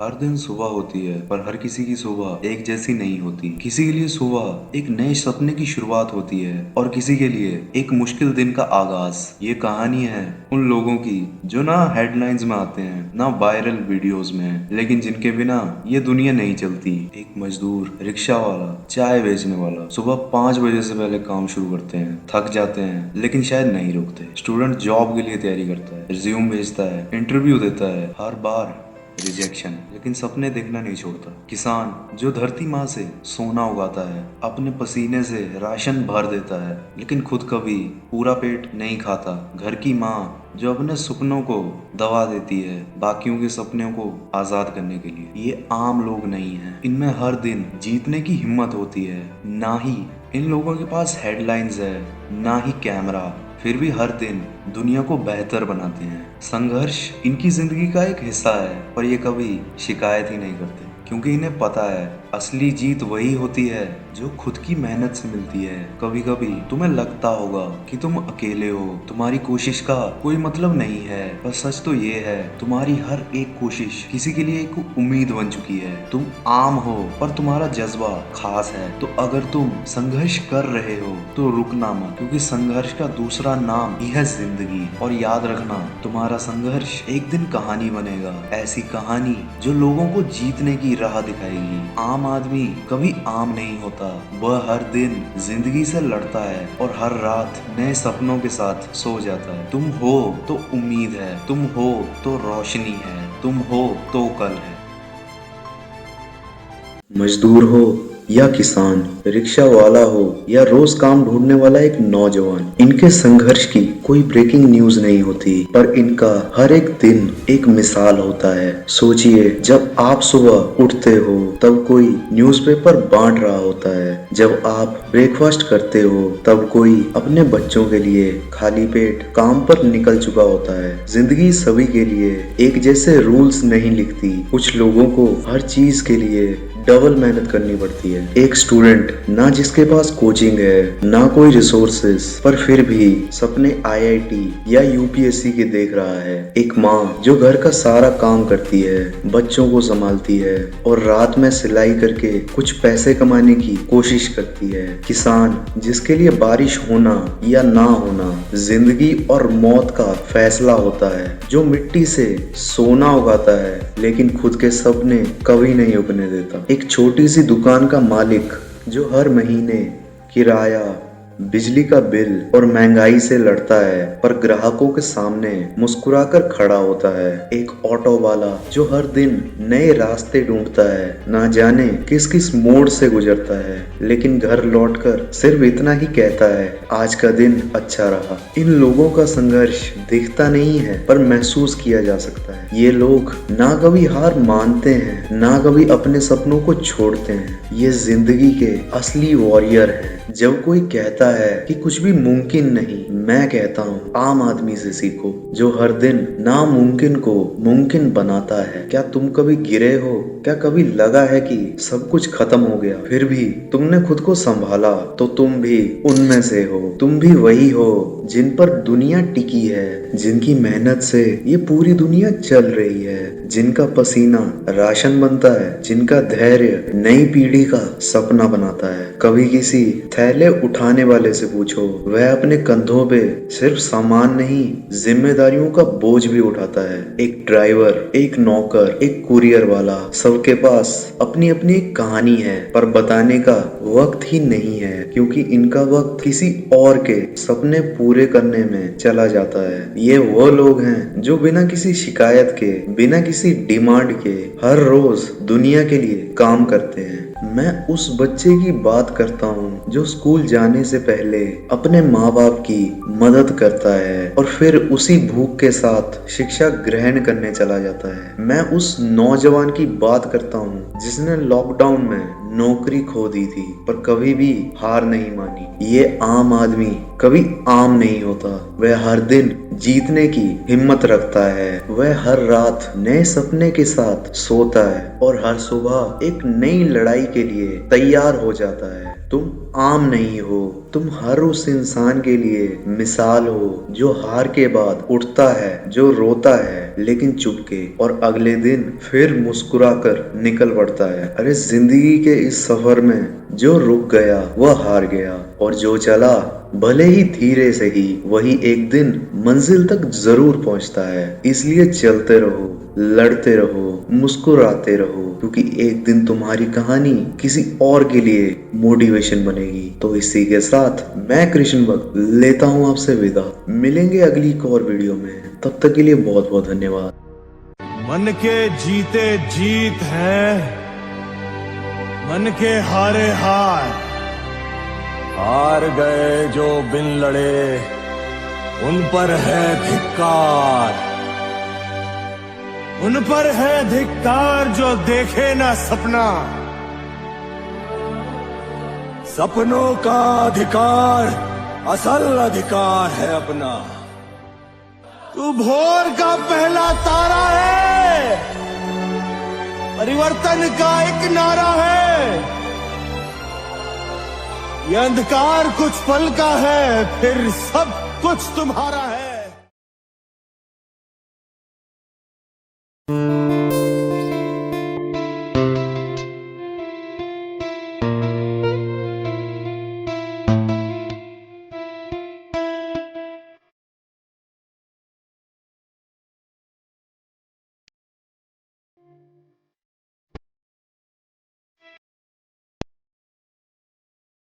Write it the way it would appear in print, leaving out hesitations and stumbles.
हर दिन सुबह होती है पर हर किसी की सुबह एक जैसी नहीं होती। किसी के लिए सुबह एक नए सपने की शुरुआत होती है और किसी के लिए एक मुश्किल दिन का आगाज। ये कहानी है उन लोगों की जो ना हेडलाइंस में आते हैं ना वायरल वीडियोस में, लेकिन जिनके बिना ये दुनिया नहीं चलती। एक मजदूर, रिक्शा वाला, चाय बेचने वाला सुबह 5 बजे से पहले काम शुरू करते हैं, थक जाते हैं लेकिन शायद नहीं रुकते। स्टूडेंट जॉब के लिए तैयारी करता है, रिज्यूम भेजता है, इंटरव्यू देता है, हर बार रिजेक्शन, लेकिन सपने देखना नहीं छोड़ता। किसान जो धरती माँ से सोना उगाता है, अपने पसीने से राशन भर देता है, लेकिन खुद कभी पूरा पेट नहीं खाता। घर की माँ जो अपने सपनों को दबा देती है बाकियों के सपनों को आजाद करने के लिए। ये आम लोग नहीं हैं, इनमें हर दिन जीतने की हिम्मत होती है। ना ही इन लोगों के पास हेडलाइंस है, ना ही कैमरा, फिर भी हर दिन दुनिया को बेहतर बनाते हैं। संघर्ष इनकी जिंदगी का एक हिस्सा है, पर ये कभी शिकायत ही नहीं करते, क्योंकि इन्हें पता है असली जीत वही होती है जो खुद की मेहनत से मिलती है। कभी कभी तुम्हें लगता होगा कि तुम अकेले हो, तुम्हारी कोशिश का कोई मतलब नहीं है, पर सच तो ये है तुम्हारी हर एक कोशिश किसी के लिए एक उम्मीद बन चुकी है। तुम आम हो पर तुम्हारा जज्बा खास है। तो अगर तुम संघर्ष कर रहे हो तो रुकना मत, क्योंकि संघर्ष का दूसरा नाम ही है जिंदगी। और याद रखना, तुम्हारा संघर्ष एक दिन कहानी बनेगा, ऐसी कहानी जो लोगों को जीतने की राह दिखाएगी। आम आदमी कभी आम नहीं होता, वह हर दिन जिंदगी से लड़ता है और हर रात नए सपनों के साथ सो जाता है। तुम हो तो उम्मीद है, तुम हो तो रोशनी है, तुम हो तो कल है। मजदूर हो या किसान, रिक्शा वाला हो या रोज काम ढूंढने वाला एक नौजवान, इनके संघर्ष की कोई ब्रेकिंग न्यूज नहीं होती, पर इनका हर एक दिन एक मिसाल होता है। सोचिए, जब आप सुबह उठते हो तब कोई न्यूज़पेपर बांट रहा होता है, जब आप ब्रेकफास्ट करते हो तब कोई अपने बच्चों के लिए खाली पेट काम पर निकल चुका होता है। जिंदगी सभी के लिए एक जैसे रूल्स नहीं लिखती। कुछ लोगों को हर चीज के लिए डबल मेहनत करनी पड़ती है। एक स्टूडेंट ना जिसके पास कोचिंग है ना कोई रिसोर्सेस, पर फिर भी सपने आईआईटी या यूपीएससी के देख रहा है। एक माँ जो घर का सारा काम करती है, बच्चों को संभालती है और रात में सिलाई करके कुछ पैसे कमाने की कोशिश करती है। किसान जिसके लिए बारिश होना या ना होना जिंदगी और मौत का फैसला होता है, जो मिट्टी से सोना उगाता है लेकिन खुद के सपने कभी नहीं उगने देता। एक छोटी सी दुकान का मालिक जो हर महीने किराया, बिजली का बिल और महंगाई से लड़ता है, पर ग्राहकों के सामने मुस्कुराकर खड़ा होता है। एक ऑटो वाला जो हर दिन नए रास्ते ढूंढता है, ना जाने किस किस मोड़ से गुजरता है, लेकिन घर लौटकर सिर्फ इतना ही कहता है, आज का दिन अच्छा रहा। इन लोगों का संघर्ष दिखता नहीं है, पर महसूस किया जा सकता है। ये लोग ना कभी हार मानते हैं, ना कभी अपने सपनों को छोड़ते हैं। ये जिंदगी के असली वॉरियर हैं। जब कोई कहता है कि कुछ भी मुमकिन नहीं, मैं कहता हूँ आम आदमी से सीखो, जो हर दिन नामुमकिन को मुमकिन बनाता है। क्या तुम कभी गिरे हो? क्या कभी लगा है कि सब कुछ खत्म हो गया, फिर भी तुमने खुद को संभाला? तो तुम भी उनमें से हो। तुम भी वही हो जिन पर दुनिया टिकी है, जिनकी मेहनत से ये पूरी दुनिया चल रही है, जिनका पसीना राशन बनता है, जिनका धैर्य नई पीढ़ी का सपना बनाता है। कभी किसी थैले उठाने वाले से पूछो, वह अपने कंधों पे सिर्फ सामान नहीं, जिम्मेदारियों का बोझ भी उठाता है। एक ड्राइवर, एक नौकर, एक कुरियर वाला, सबके पास अपनी अपनी एक कहानी है, पर बताने का वक्त ही नहीं है, क्योंकि इनका वक्त किसी और के सपने पूरे करने में चला जाता है। ये वो लोग हैं जो बिना किसी शिकायत के, बिना किसी डिमांड के हर रोज दुनिया के लिए काम करते हैं। मैं उस बच्चे की बात करता हूँ जो स्कूल जाने से पहले अपने माँ बाप की मदद करता है और फिर उसी भूख के साथ शिक्षा ग्रहण करने चला जाता है। मैं उस नौजवान की बात करता हूँ जिसने लॉकडाउन में नौकरी खो दी थी, पर कभी भी हार नहीं मानी। ये आम आदमी कभी आम नहीं होता। वह हर दिन जीतने की हिम्मत रखता है। वह हर रात नए सपने के साथ सोता है और हर सुबह एक नई लड़ाई के लिए तैयार हो जाता है। तुम आम नहीं हो, तुम हर उस इंसान के लिए मिसाल हो जो हार के बाद उठता है, जो रोता है लेकिन चुपके, और अगले दिन फिर मुस्कुरा कर निकल पड़ता है। अरे जिंदगी के इस सफर में जो रुक गया वह हार गया, और जो चला भले ही धीरे से ही, वही एक दिन मंजिल तक जरूर पहुंचता है। इसलिए चलते रहो, लड़ते रहो, मुस्कुराते रहो, क्योंकि एक दिन तुम्हारी कहानी किसी और के लिए मोटिवेशन बनेगी। तो इसी के साथ मैं कृष्ण भक्त लेता हूँ आपसे विदा। मिलेंगे अगली एक और वीडियो में, तब तक के लिए बहुत बहुत धन्यवाद। मन के जीते जीत है, मन के हारे हार। हार गए जो बिन लड़े, उन पर है धिक्कार। उन पर है धिक्कार जो देखे ना सपना। सपनों का अधिकार असल अधिकार है अपना। तू भोर का पहला तारा है, परिवर्तन का एक नारा है। ये अंधकार कुछ पल का है, फिर सब कुछ तुम्हारा है।